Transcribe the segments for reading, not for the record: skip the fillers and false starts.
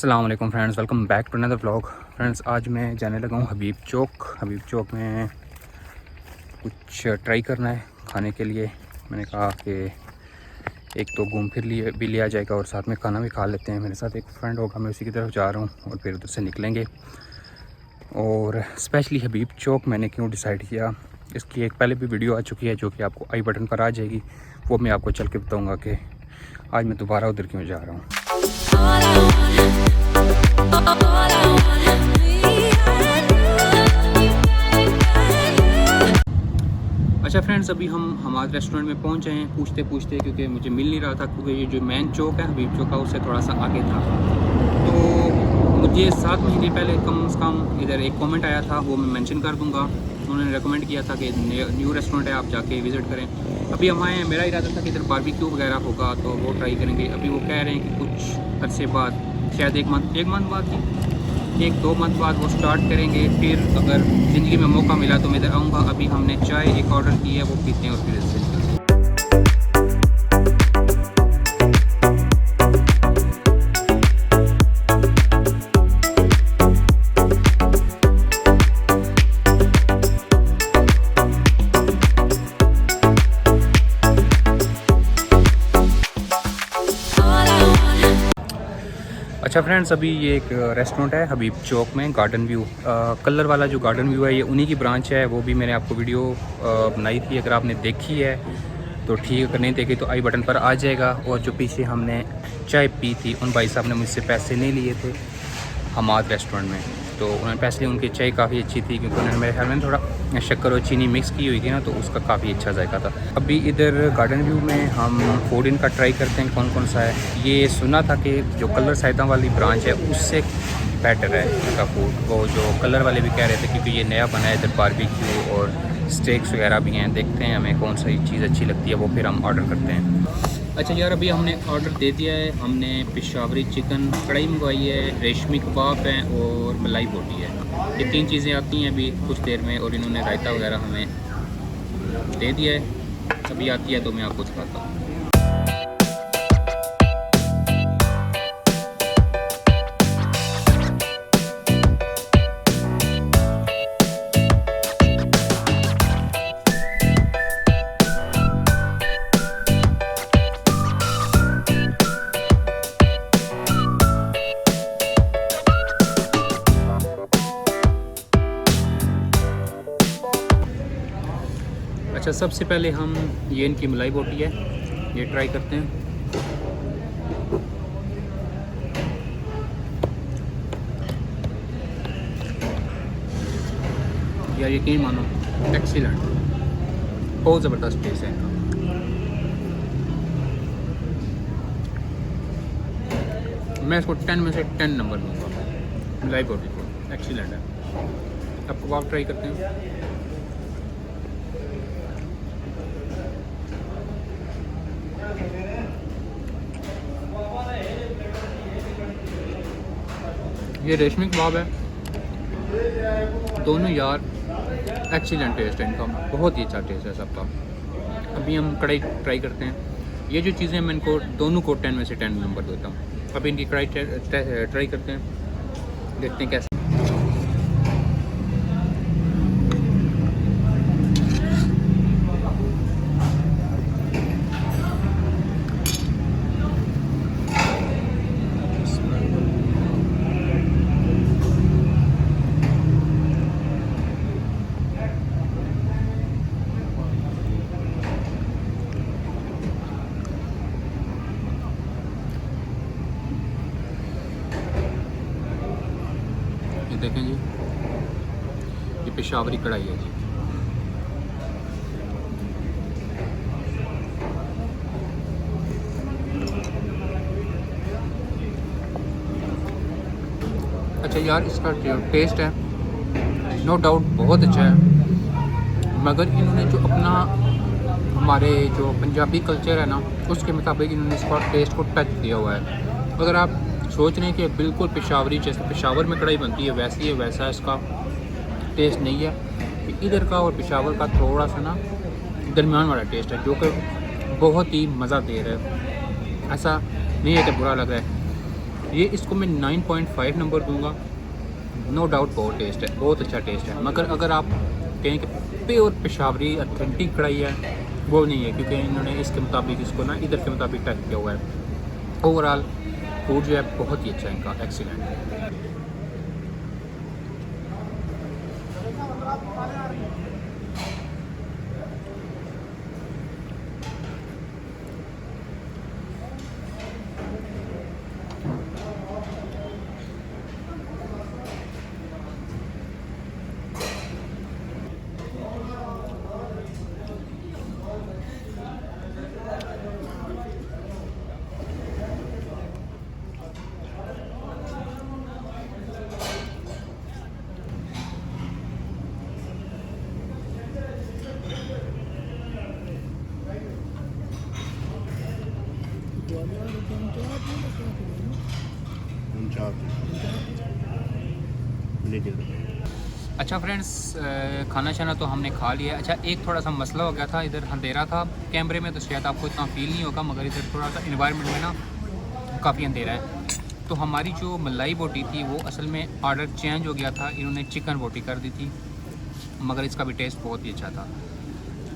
अस्सलाम वालेकुम friends, welcome back to another vlog. Friends, आज मैं जाने लगा हूँ हबीब चौक में कुछ ट्राई करना है खाने के लिए। मैंने कहा कि एक तो घूम फिर लिए भी लिया जाएगा और साथ में खाना भी खा लेते हैं। मेरे साथ एक फ्रेंड होगा, मैं उसी की तरफ जा रहा हूँ और फिर उधर से निकलेंगे। और स्पेशली हबीब चौक मैंने क्यों डिसाइड किया, इसकी एक पहले भी वीडियो आ चुकी है जो कि आपको आई बटन पर आ जाएगी। वो मैं आपको चल के बताऊँगा कि आज मैं दोबारा उधर क्यों जा रहा हूँ। अच्छा फ्रेंड्स, अभी हम हमारे रेस्टोरेंट में पहुंच गए हैं पूछते पूछते, क्योंकि मुझे मिल नहीं रहा था, क्योंकि ये जो मेन चौक है हबीब चौक का उससे थोड़ा सा आगे था। तो मुझे 7 महीने पहले कम से कम इधर एक कमेंट आया था, वो मैं मेंशन कर दूंगा। उन्होंने रेकमेंड किया था कि न्यू रेस्टोरेंट है, आप जाके विज़िट करें। अभी हम आए हैं, मेरा इरादा था कि इधर बारबेक्यू वगैरह होगा तो वो ट्राई करेंगे। अभी वो कह रहे हैं कि कुछ अरसे बाद, शायद एक मंथ बाद ही 1-2 मंथ बाद वो स्टार्ट करेंगे। फिर अगर ज़िंदगी में मौका मिला तो मैं इधर आऊँगा। अभी हमने चाय एक ऑर्डर की है, वो पीते हैं और फिर इससे निकलते हैं। अच्छा फ्रेंड्स, अभी ये एक रेस्टोरेंट है हबीब चौक में, गार्डन व्यू कलर वाला जो गार्डन व्यू है, ये उन्हीं की ब्रांच है। वो भी मैंने आपको वीडियो बनाई थी, अगर आपने देखी है तो ठीक, अगर नहीं देखी तो आई बटन पर आ जाएगा। और जो पीछे हमने चाय पी थी, उन भाई साहब ने मुझसे पैसे नहीं लिए थे हमाद रेस्टोरेंट में, तो उन्होंने पैसे लिए। उनकी चाय काफ़ी अच्छी थी, क्योंकि उन्होंने मेरे ख्याल में थोड़ा शक्कर और चीनी मिक्स की हुई थी ना, तो उसका काफ़ी अच्छा जायका था। अभी इधर गार्डन व्यू में हम फूड इनका ट्राई करते हैं कौन कौन सा है। ये सुना था कि जो कलर साइदा वाली ब्रांच है उससे बेटर है इनका फूड। वो जो कलर वाले भी कह रहे थे, क्योंकि ये नया बना है इधर, बारबेक्यू और स्टेक्स वगैरह भी हैं। देखते हैं हमें कौन सी चीज़ अच्छी लगती है, वो फिर हम ऑर्डर करते हैं। अच्छा यार, अभी हमने ऑर्डर दे दिया है। हमने पेशावरी चिकन कढ़ाई मंगवाई है, रेशमी कबाब हैं और मलाई बोटी है। ये 3 चीज़ें आती हैं अभी कुछ देर में, और इन्होंने रायता वगैरह हमें दे दिया है। अभी आती है तो मैं आपको दिखाता हूँ। अच्छा, सबसे पहले हम ये इनकी मलाई बोटी है, ये ट्राई करते हैं। यार यकीन मानो, एक्सीलेंट, बहुत ज़बरदस्त टेस्ट है इनका। मैं इसको 10 में से 10 नंबर दूँगा मलाई बोटी को, एक्सीलेंट है। अब कबाब ट्राई करते हैं। ये रेशमी कबाब है, दोनों यार एक्सीलेंट टेस्ट है इनका, बहुत ही अच्छा टेस्ट है सबका। अभी हम कढ़ाई ट्राई करते हैं। ये जो चीज़ें मैं इनको दोनों को 10 में से 10 नंबर देता हूँ। अभी इनकी कढ़ाई ट्राई करते हैं, देखते हैं कैसे। ये देखें जी, ये पेशावरी कढ़ाई है जी। अच्छा यार, इसका जो टेस्ट है नो डाउट बहुत अच्छा है, मगर इन्होंने जो अपना हमारे जो पंजाबी कल्चर है ना, उसके मुताबिक इन्होंने इसका टेस्ट को टच दिया हुआ है। अगर आप सोच रहे हैं कि बिल्कुल पेशावरी जैसे पेशावर में कढ़ाई बनती है वैसी है, वैसा इसका टेस्ट नहीं है। इधर का और पेशावर का थोड़ा सा ना दरमियान वाला टेस्ट है, जो कि बहुत ही मज़ा दे रहा है। ऐसा नहीं है कि बुरा लग रहा है। ये इसको मैं 9.5 नंबर दूंगा। नो डाउट बहुत टेस्ट है, बहुत अच्छा टेस्ट है। मगर अगर आप कहें कि प्योर पेशावरी ऑथेंटिक कढ़ाई है, वो नहीं है, क्योंकि इन्होंने इसके मुताबिक इसको ना इधर के मुताबिक टाइप किया हुआ है। ओवरऑल फूड जो है बहुत ही अच्छा है इनका, एक्सीलेंट है। अच्छा फ्रेंड्स, खाना शाना तो हमने खा लिया। अच्छा, एक थोड़ा सा मसला हो गया था, इधर अंधेरा था कैमरे में तो शायद आपको इतना फील नहीं होगा, मगर इधर थोड़ा सा इन्वायरमेंट में ना काफ़ी अंधेरा है। तो हमारी जो मलाई बोटी थी वो असल में ऑर्डर चेंज हो गया था, इन्होंने चिकन बोटी कर दी थी, मगर इसका भी टेस्ट बहुत ही अच्छा था।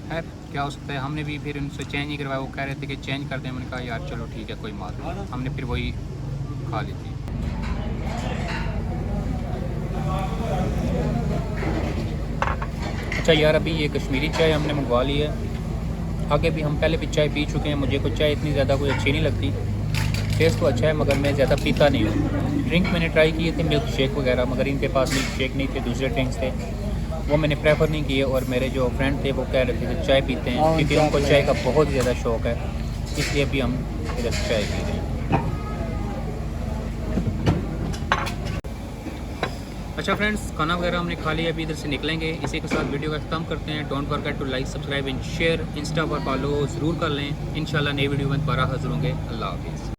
खैर क्या हो सकता है, हमने भी फिर उनसे चेंज नहीं करवाया। वो कह रहे थे कि चेंज कर दें, मैंने कहा यार चलो ठीक है कोई बात नहीं, हमने फिर वही खा ली थी। अच्छा यार, अभी ये कश्मीरी चाय हमने मंगवा ली है। आगे भी हम पहले भी चाय पी चुके हैं, मुझे कुछ चाय इतनी ज़्यादा कोई अच्छी नहीं लगती। टेस्ट तो अच्छा है मगर मैं ज़्यादा पीता नहीं हूँ। ड्रिंक मैंने ट्राई किए थे, मिल्क शेक वगैरह, मगर इनके पास मिल्क शेक नहीं थे, दूसरे ड्रिंक्स थे, वो मैंने प्रेफर नहीं किए। और मेरे जो फ्रेंड थे वो कह रहे थे कि चाय पीते हैं, क्योंकि उनको चाय का बहुत ज़्यादा शौक़ है, इसलिए भी हम इधर चाय पी रहे हैं। अच्छा फ्रेंड्स, खाना वगैरह हमने खा लिया, अभी इधर से निकलेंगे। इसी के साथ वीडियो का ख़त्म करते हैं। Don't forget to like, subscribe and share. Insta पर फॉलो ज़रूर कर लें। इंशाल्लाह नई वीडियो में दोबारा हाज़िर होंगे। अल्लाह हाफिज़।